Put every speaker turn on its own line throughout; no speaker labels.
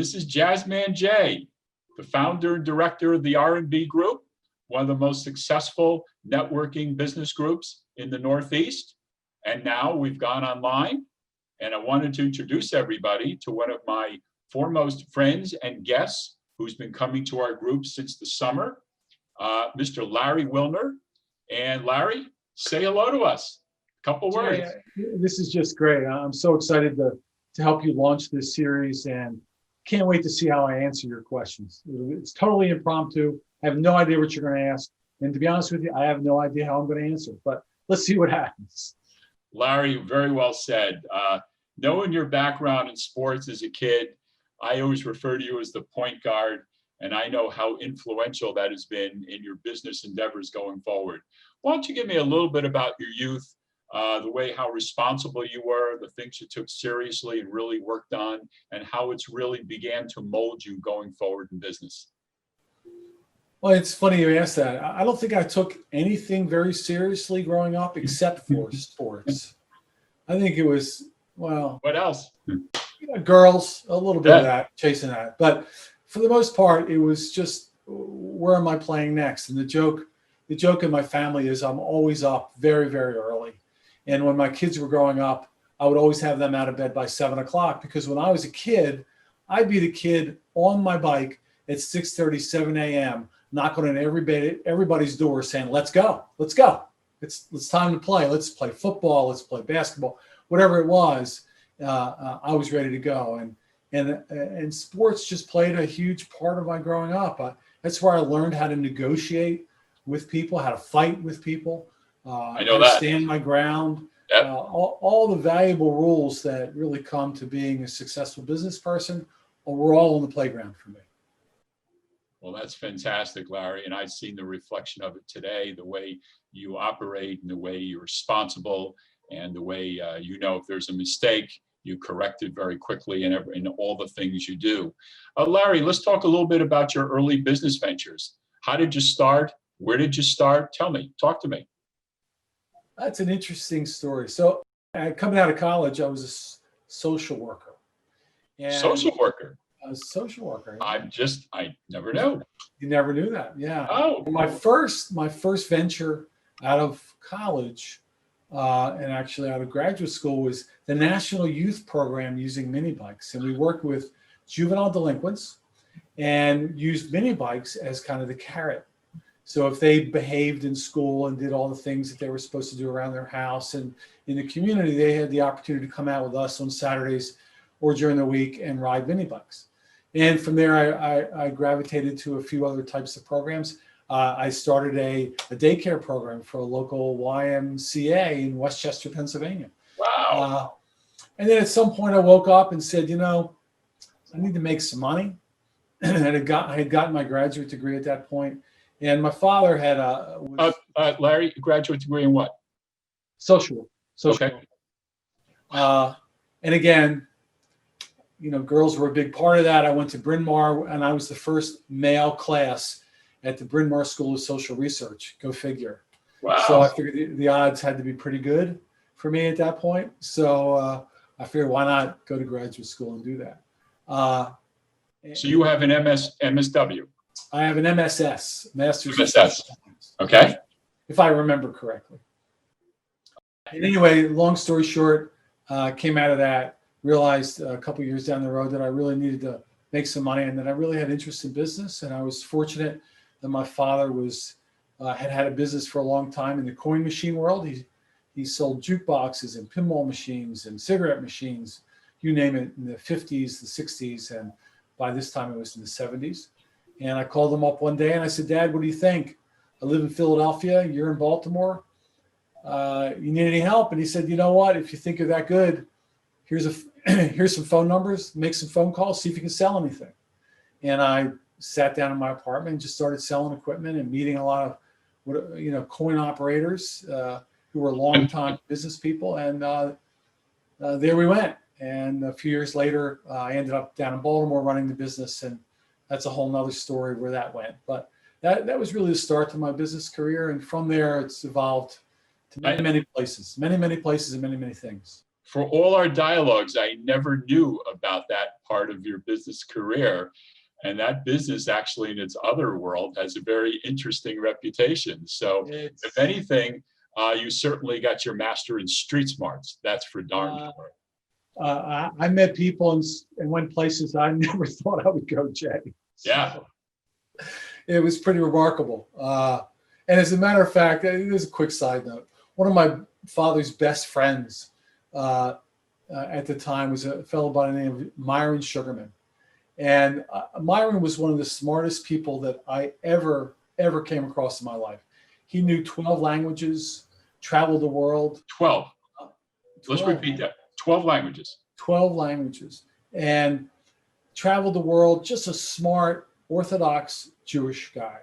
This is Jazzman Jay, the founder and director of the R&B Group, one of the most successful networking business groups in the Northeast. And now we've gone online, and I wanted to introduce everybody to one of my foremost friends and guests who's been coming to our group since the summer, Mr. Larry Wilner. And Larry, say hello to us. A couple words.
This is just great. I'm so excited to help you launch this series, and can't wait to see how I answer your questions. It's totally impromptu. I have no idea what you're going to ask. And to be honest with you, I have no idea how I'm going to answer, but let's see what happens.
Larry, very well said. Knowing your background in sports as a kid, I always refer to you as the point guard, and I know how influential that has been in your business endeavors going forward. Why don't you give me a little bit about your youth, the way how responsible you were, the things you took seriously and really worked on, and how it's really began to mold you going forward in business?
Well, it's funny you asked that. I don't think I took anything very seriously growing up except for sports. I think it was, well,
what else?
Girls, a little bit of that, chasing that. But for the most part, it was just, where am I playing next? And the joke in my family is I'm always up very, very early. And when my kids were growing up, I would always have them out of bed by 7 o'clock, because when I was a kid, I'd be the kid on my bike at 6:30, 7 a.m., knocking on everybody's door saying, let's go. It's time to play. Let's play football. Let's play basketball, whatever it was. I was ready to go. And sports just played a huge part of my growing up. That's where I learned how to negotiate with people, how to fight with people.
I know
how to
that.
stand my ground.
Yep.
All the valuable rules that really come to being a successful business person were all on the playground for me.
Well, that's fantastic, Larry. And I've seen the reflection of it today, the way you operate and the way you're responsible and the way if there's a mistake, you correct it very quickly in all the things you do. Larry, let's talk a little bit about your early business ventures. How did you start? Where did you start? Tell me, talk to me.
That's an interesting story. So coming out of college, I was a social worker.
Social worker?
A social worker.
I never knew.
You never knew that, yeah.
Oh.
My first venture out of college and actually out of graduate school was the National Youth Program using mini bikes. And we worked with juvenile delinquents and used mini bikes as kind of the carrot. So if they behaved in school and did all the things that they were supposed to do around their house and in the community, they had the opportunity to come out with us on Saturdays or during the week and ride mini bikes. And from there, I gravitated to a few other types of programs. I started a daycare program for a local YMCA in Westchester, Pennsylvania.
Wow.
And then at some point I woke up and said, I need to make some money. And I had gotten my graduate degree at that point. And my father had
Larry, graduate degree in what?
Social work.
Okay.
And again, girls were a big part of that. I went to Bryn Mawr, and I was the first male class at the Bryn Mawr School of Social Research. Go figure.
Wow.
So I figured the odds had to be pretty good for me at that point. So I figured, why not go to graduate school and do that?
So you have an MSW?
I have an MSS, Master's of
MSS.
Social Science.
Okay.
If I remember correctly. And anyway, long story short, came out of that, realized a couple years down the road that I really needed to make some money and that I really had interest in business. And I was fortunate that my father had a business for a long time in the coin machine world. He sold jukeboxes and pinball machines and cigarette machines, you name it, in the 50s, the 60s, and by this time it was in the 70s. And I called him up one day and I said, Dad, what do you think? I live in Philadelphia, you're in Baltimore. You need any help? And he said, you know what? If you think you're that good, here's some phone numbers, make some phone calls, see if you can sell anything. And I sat down in my apartment and just started selling equipment and meeting a lot of coin operators who were longtime business people. And there we went. And a few years later, I ended up down in Baltimore running the business. And that's a whole nother story where that went. But that was really the start to my business career. And from there, it's evolved to many places and many things.
For all our dialogues, I never knew about that part of your business career. And that business actually in its other world has a very interesting reputation. So if anything, you certainly got your master in street smarts. That's for darn sure.
I met people and went places I never thought I would go, Jay.
Yeah.
It was pretty remarkable. And as a matter of fact, there's a quick side note. One of my father's best friends at the time was a fellow by the name of Myron Sugarman. And Myron was one of the smartest people that I ever came across in my life. He knew 12 languages, traveled the world.
12. Let's repeat that. 12 languages.
12 languages. And traveled the world, just a smart, Orthodox Jewish guy.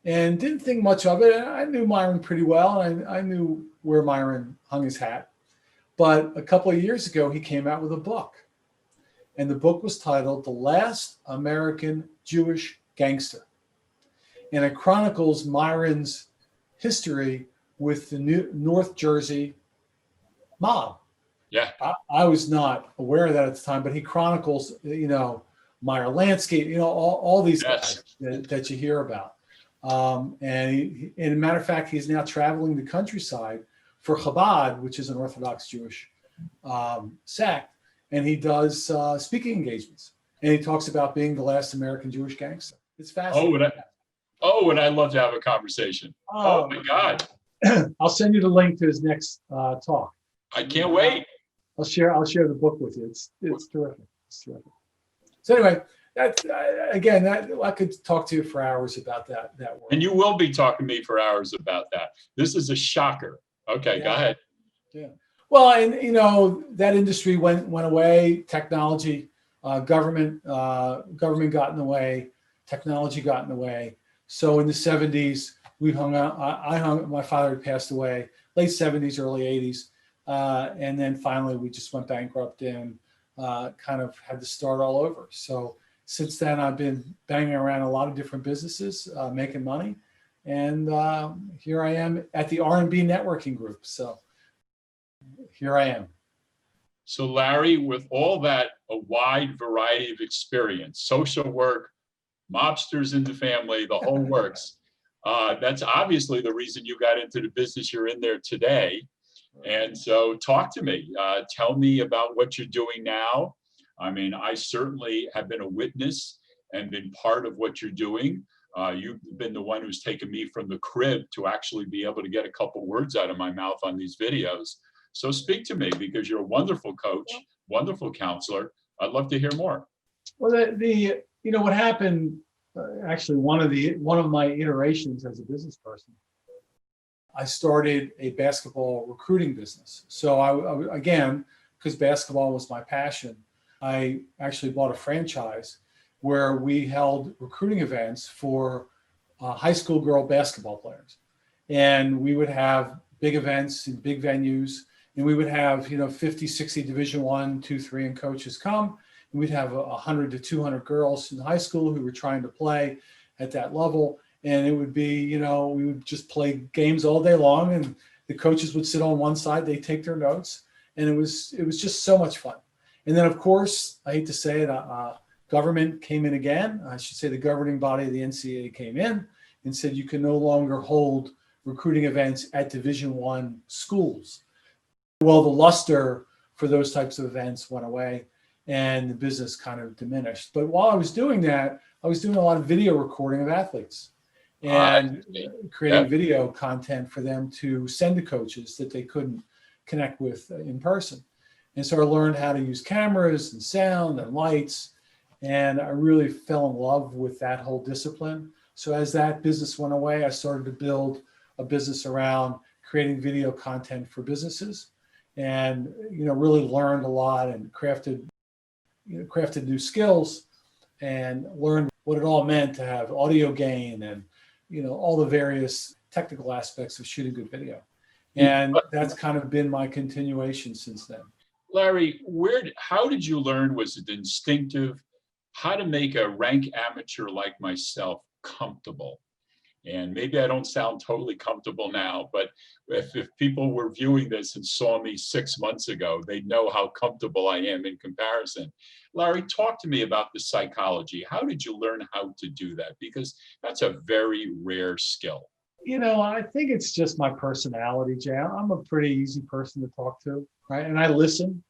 And didn't think much of it. I knew Myron pretty well. And I knew where Myron hung his hat. But a couple of years ago, he came out with a book. And the book was titled The Last American Jewish Gangster. And it chronicles Myron's history with the North Jersey mob.
Yeah.
I was not aware of that at the time, but he chronicles, Meyer Landscape, all these guys that you hear about. And as a matter of fact, he's now traveling the countryside for Chabad, which is an Orthodox Jewish sect. And he does speaking engagements. And he talks about being the last American Jewish gangster. It's fascinating.
Would I love to have a conversation. Oh my God.
I'll send you the link to his next talk.
I can't wait.
I'll share the book with you. It's terrific. It's terrific. So anyway, that's again, I could talk to you for hours about that work.
And you will be talking to me for hours about that. This is a shocker. Okay, Go ahead.
Yeah. Well, and that industry went away. Technology, government got in the way. Technology got in the way. So in the 70s, we hung out. My father had passed away, late 70s, early 80s. And then finally we just went bankrupt and kind of had to start all over. So since then I've been banging around a lot of different businesses, making money. And here I am at the R&B networking group. So here I am.
So Larry, with all that, a wide variety of experience, social work, mobsters in the family, the whole works. That's obviously the reason you got into the business you're in there today. And so talk to me, tell me about what you're doing now. I mean, I certainly have been a witness and been part of what you're doing. You've been the one who's taken me from the crib to actually be able to get a couple words out of my mouth on these videos. So speak to me, because you're a wonderful coach, wonderful counselor. I'd love to hear more.
Well, what happened, actually one of my iterations as a business person, I started a basketball recruiting business. So I again, because basketball was my passion, I actually bought a franchise where we held recruiting events for high school girl basketball players. And we would have big events in big venues, and we would have, 50, 60 Division I, II, III, and coaches come. And we'd have 100 to 200 girls in high school who were trying to play at that level. And it would be, we would just play games all day long, and the coaches would sit on one side, they take their notes, and it was just so much fun. And then, of course, I hate to say it, government came in again. I should say the governing body of the NCAA came in and said you can no longer hold recruiting events at Division I schools. Well, the luster for those types of events went away, and the business kind of diminished. But while I was doing that, I was doing a lot of video recording of athletes and creating video content for them to send to coaches that they couldn't connect with in person. And so I learned how to use cameras and sound and lights, and I really fell in love with that whole discipline. So as that business went away, I started to build a business around creating video content for businesses, and really learned a lot and crafted new skills, and learned what it all meant to have audio gain and all the various technical aspects of shooting good video. And that's kind of been my continuation since then.
Larry, how did you learn? Was it instinctive? How to make a rank amateur like myself comfortable And maybe I don't sound totally comfortable now, but if people were viewing this and saw me 6 months ago, they'd know how comfortable I am in comparison. Larry, talk to me about the psychology. How did you learn how to do that? Because that's a very rare skill.
I think it's just my personality, Jay. I'm a pretty easy person to talk to, right? And I listen,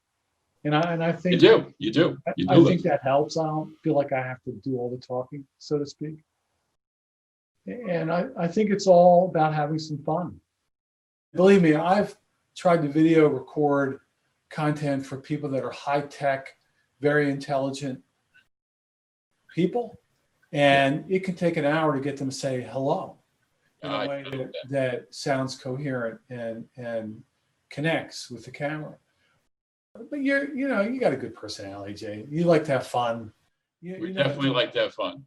and I
You
think
do, you do, you do.
I think
listen.
that helps. I don't feel like I have to do all the talking, so to speak. And I think it's all about having some fun. Believe me, I've tried to video record content for people that are high tech, very intelligent people, and it can take an hour to get them to say hello in a way that sounds coherent and connects with the camera. But you got a good personality, Jay. You like to have fun.
We definitely like to have fun.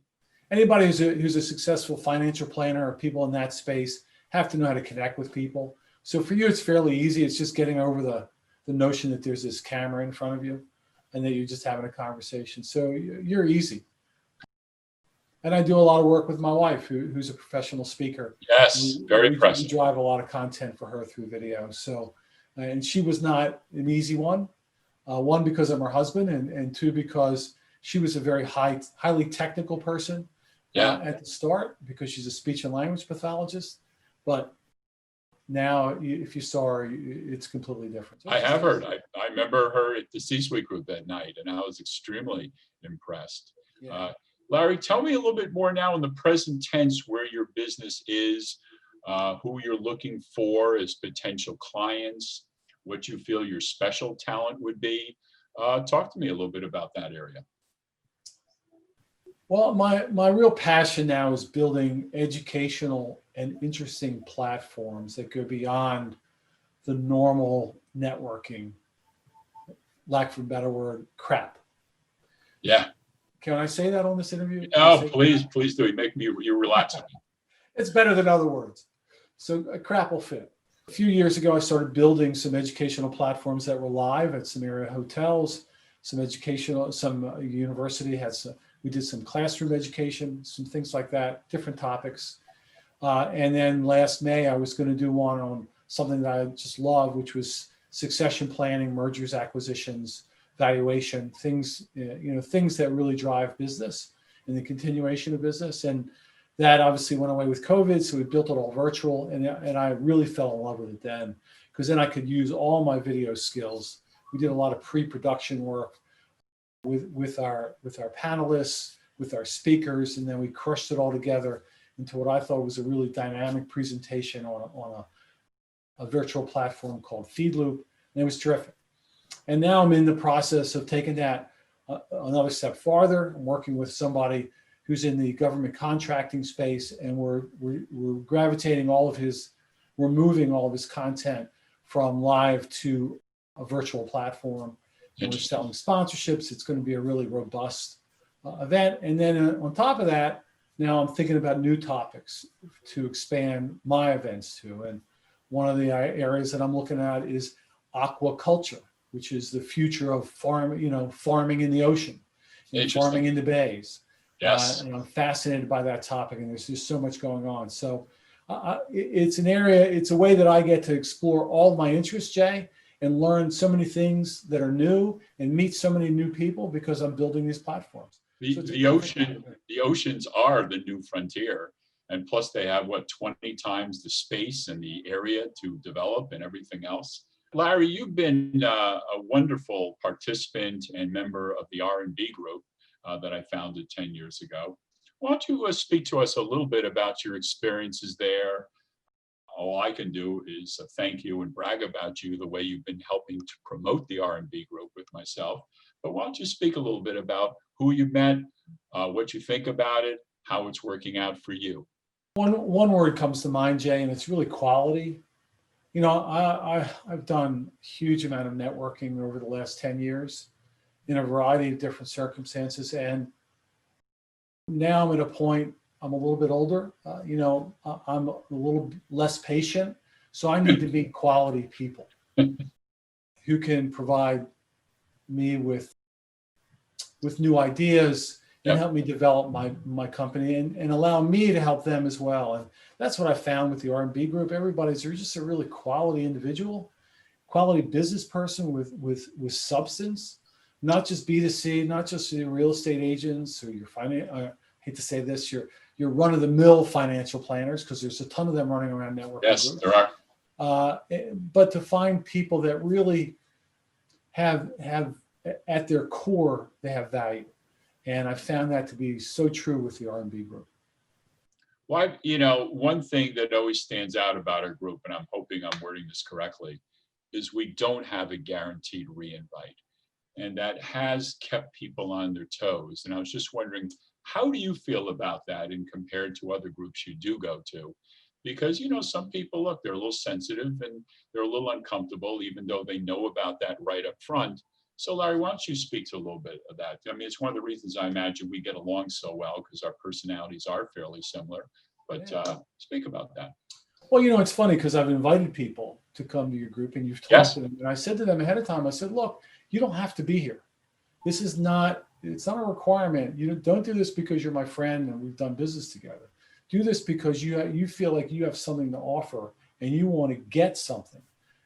Anybody who's a successful financial planner or people in that space have to know how to connect with people. So for you, it's fairly easy. It's just getting over the notion that there's this camera in front of you and that you're just having a conversation. So you're easy. And I do a lot of work with my wife, who's a professional speaker.
Yes, very impressive.
We drive a lot of content for her through video. So, and she was not an easy one. One, because I'm her husband, and two, because she was a very highly technical person at the start, because she's a speech and language pathologist. But now, if you saw her, it's completely different. So
I have heard. I remember her at the C-suite group that night, and I was extremely impressed.
Yeah.
Larry, tell me a little bit more now in the present tense where your business is, who you're looking for as potential clients, what you feel your special talent would be. Talk to me a little bit about that area.
Well, my real passion now is building educational and interesting platforms that go beyond the normal networking, lack of a better word, crap.
Yeah.
Can I say that on this interview?
Oh, please do. You relax.
It's better than other words. So crap will fit. A few years ago, I started building some educational platforms that were live at some area hotels, some university had some. We did some classroom education, some things like that, different topics. And then last May, I was going to do one on something that I just love, which was succession planning, mergers, acquisitions, valuation, things, things that really drive business and the continuation of business. And that obviously went away with COVID. So we built it all virtual. And I really fell in love with it then, because then I could use all my video skills. We did a lot of pre-production work with our panelists, with our speakers, and then we crushed it all together into what I thought was a really dynamic presentation on a virtual platform called FeedLoop, and it was terrific. And now I'm in the process of taking that another step farther. I'm working with somebody who's in the government contracting space, and we're gravitating we're moving all of his content from live to a virtual platform. And we're selling sponsorships. It's going to be a really robust event. And then on top of that, now I'm thinking about new topics to expand my events to. And one of the areas that I'm looking at is aquaculture, which is the future of farming in the ocean and farming in the bays.
Yes.
And I'm fascinated by that topic, and there's just so much going on. So it's a way that I get to explore all of my interests, Jay, and learn so many things that are new and meet so many new people because I'm building these platforms.
The oceans are the new frontier. And plus they have 20 times the space and the area to develop and everything else. Larry, you've been a wonderful participant and member of the R&B group that I founded 10 years ago. Why don't you speak to us a little bit about your experiences there? All I can do is thank you and brag about you the way you've been helping to promote the R&B group with myself. But why don't you speak a little bit about who you met, what you think about it, how it's working out for you?
One word comes to mind, Jay, and it's really quality. I've done a huge amount of networking over the last 10 years in a variety of different circumstances. And now I'm at a point, I'm a little bit older, I'm a little less patient. So I need to meet quality people who can provide me with new ideas and
Yep.
help me develop my company and allow me to help them as well. And that's what I found with the R&B group. Everybody's just a really quality individual, quality business person with substance, not just B2C, not just your real estate agents or your I hate to say this, your run-of-the-mill financial planners, because there's a ton of them running around networking
Yes,
groups.
there are.
But to find people that really have at their core, they have value. And I found that to be so true with the R&B group.
Well, one thing that always stands out about our group, and I'm hoping I'm wording this correctly, is we don't have a guaranteed reinvite. And that has kept people on their toes. And I was just wondering, how do you feel about that and compared to other groups you do go to? Because, some people, look, they're a little sensitive and they're a little uncomfortable, even though they know about that right up front. So Larry, why don't you speak to a little bit of that? I mean, it's one of the reasons I imagine we get along so well, because our personalities are fairly similar. But speak about that.
Well, it's funny because I've invited people to come to your group and you've talked
Yes.
to them. And I said to them ahead of time, I said, look, you don't have to be here. It's not a requirement. You don't do this because you're my friend and we've done business together. Do this because you feel like you have something to offer and you want to get something.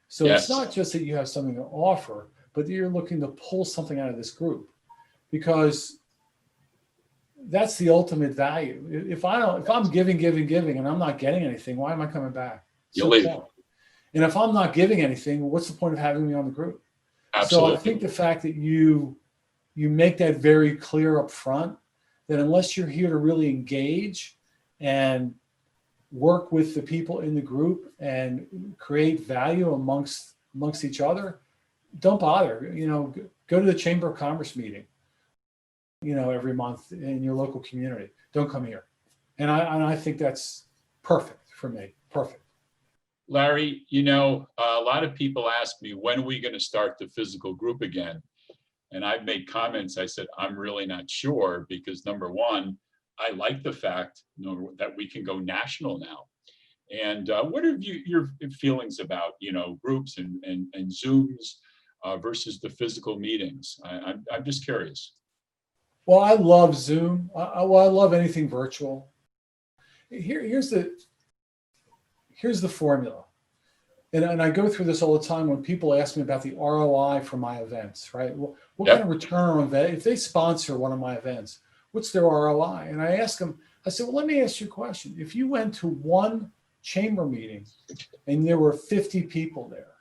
So
Yes.
It's not just that you have something to offer, but that you're looking to pull something out of this group, because that's the ultimate value. If I'm giving and I'm not getting anything, why am I coming back?
You'll leave.
And if I'm not giving anything, what's the point of having me on the group?
Absolutely.
So I think the fact that you make that very clear up front, that unless you're here to really engage and work with the people in the group and create value amongst each other, don't bother. Go to the Chamber of Commerce meeting, every month in your local community. Don't come here. And I think that's perfect for me. Perfect.
Larry, a lot of people ask me, when are we going to start the physical group again? And I've made comments. I said, I'm really not sure, because number one, I like the fact that we can go national now. And what are your feelings about, groups and Zooms versus the physical meetings? I'm just curious.
Well, I love Zoom. I love anything virtual. Here's the formula. And I go through this all the time when people ask me about the ROI for my events, right? What kind of return on that? If they sponsor one of my events, what's their ROI? And I ask them, I said, well, let me ask you a question. If you went to one chamber meeting and there were 50 people there,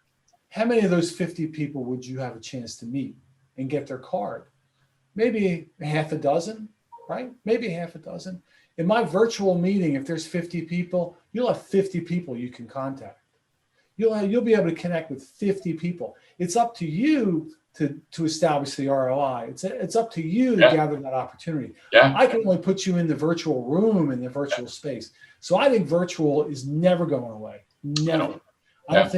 how many of those 50 people would you have a chance to meet and get their card? Maybe half a dozen, right? Maybe half a dozen. In my virtual meeting, if there's 50 people, you'll have 50 people you can contact. You'll be able to connect with 50 people. It's up to you to establish the ROI. It's up to you to gather that opportunity.
Yeah.
I can only put you in the virtual room, in the virtual space. So I think virtual is never going away. Never. I don't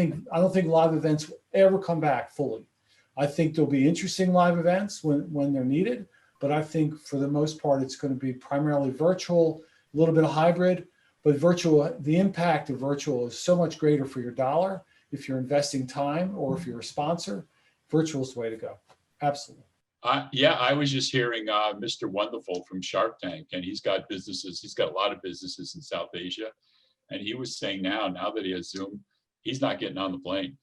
think live events will ever come back fully. I think there'll be interesting live events when they're needed, but I think for the most part, it's going to be primarily virtual, a little bit of hybrid, but virtual, the impact of virtual is so much greater for your dollar. If you're investing time or if you're a sponsor, virtual is the way to go. Absolutely.
I was just hearing Mr. Wonderful from Shark Tank, and he's got businesses. He's got a lot of businesses in South Asia. And he was saying now that he has Zoom, he's not getting on the plane.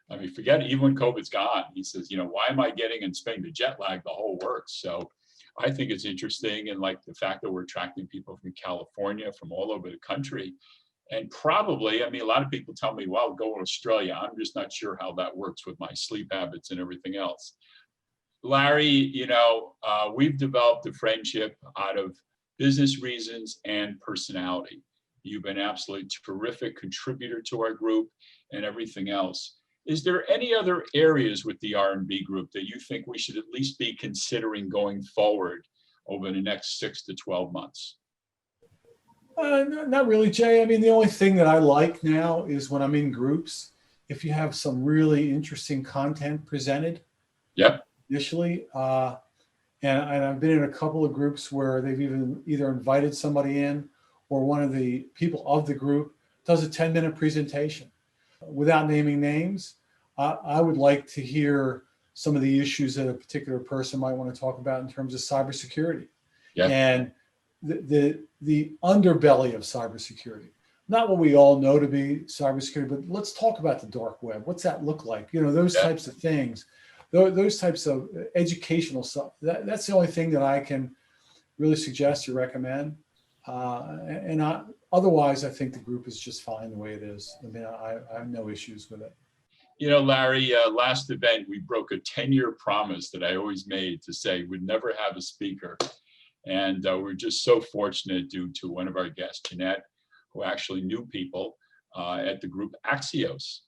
I mean, forget it, even when COVID's gone, he says, why am I getting and spending the jet lag, the whole works? So I think it's interesting. And like the fact that we're attracting people from California, from all over the country. And probably, a lot of people tell me, well, go to Australia. I'm just not sure how that works with my sleep habits and everything else. Larry, we've developed a friendship out of business reasons and personality. You've been absolutely terrific contributor to our group and everything else. Is there any other areas with the R&B group that you think we should at least be considering going forward over the next 6 to 12 months?
Not really, Jay. The only thing that I like now is when I'm in groups, if you have some really interesting content presented.
Yep.
Initially, and I've been in a couple of groups where they've either invited somebody in or one of the people of the group does a 10-minute presentation. Without naming names, I would like to hear some of the issues that a particular person might want to talk about in terms of cybersecurity.
Yeah.
and the underbelly of cybersecurity. Not what we all know to be cybersecurity, but let's talk about the dark web. What's that look like? You know, those types of things, those types of educational stuff. That's the only thing that I can really suggest or recommend. Otherwise, I think the group is just fine the way it is. I mean, I have no issues with it.
You know, Larry, last event, we broke a 10-year promise that I always made to say we'd never have a speaker. And we're just so fortunate due to one of our guests, Jeanette, who actually knew people at the group Axios.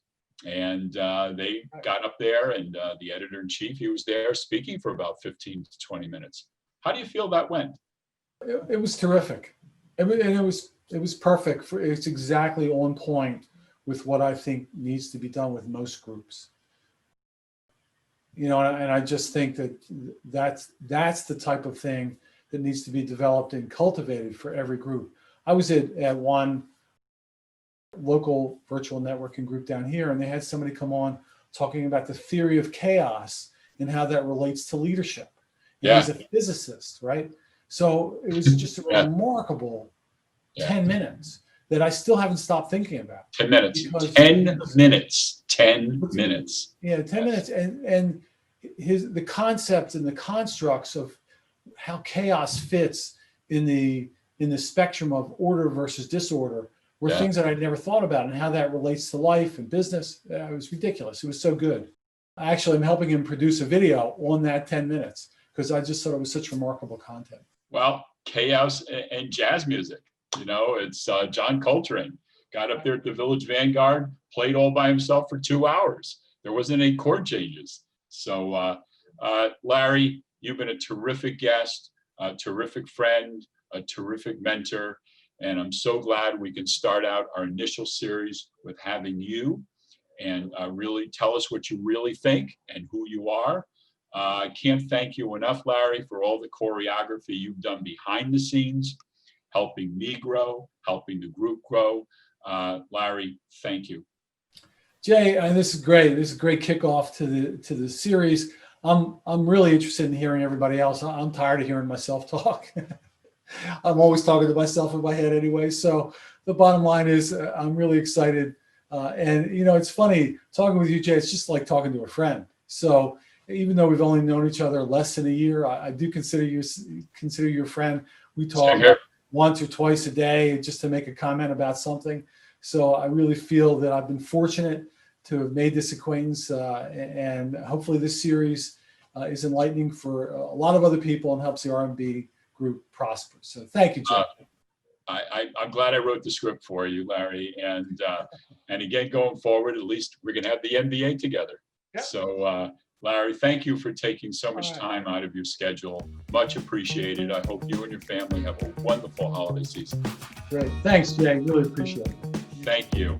And they got up there, and the editor-in-chief, he was there speaking for about 15 to 20 minutes. How do you feel that went?
It was terrific. And it was perfect. It's exactly on point with what I think needs to be done with most groups. You know, and I just think that's the type of thing that needs to be developed and cultivated for every group. I was at one local virtual networking group down here, and they had somebody come on talking about the theory of chaos and how that relates to leadership. And
Yeah.
he's a physicist, right? So it was just a remarkable 10 minutes that I still haven't stopped thinking about.
10 minutes. 10 minutes. 10 minutes.
Yeah, 10 minutes. And the concepts and the constructs of how chaos fits in the spectrum of order versus disorder were things that I'd never thought about, and how that relates to life and business. It was ridiculous. It was so good. Actually, I'm helping him produce a video on that 10 minutes because I just thought it was such remarkable content.
Well, chaos and jazz music. You know, it's John Coltrane got up there at the Village Vanguard, played all by himself for 2 hours. There wasn't any chord changes. So, Larry, you've been a terrific guest, a terrific friend, a terrific mentor. And I'm so glad we can start out our initial series with having you and really tell us what you really think and who you are. I can't thank you enough, Larry, for all the choreography you've done behind the scenes, helping me grow, helping the group grow. Larry, thank you.
Jay, and this is great. This is a great kickoff to the series. I'm really interested in hearing everybody else. I'm tired of hearing myself talk. I'm always talking to myself in my head anyway. So the bottom line is I'm really excited. And, you know, it's funny talking with you, Jay. It's just like talking to a friend. So even though we've only known each other less than a year, I do consider you a friend. We talk once or twice a day just to make a comment about something. So I really feel that I've been fortunate to have made this acquaintance, and hopefully this series is enlightening for a lot of other people and helps the R&B group prosper. So thank you, Jay.
I'm glad I wrote the script for you, Larry. And again, going forward, at least we're going to have the NBA together. Yep. So, Larry, thank you for taking so much time out of your schedule. Much appreciated. I hope you and your family have a wonderful holiday season.
Great. Thanks, Jay. Really appreciate it.
Thank you.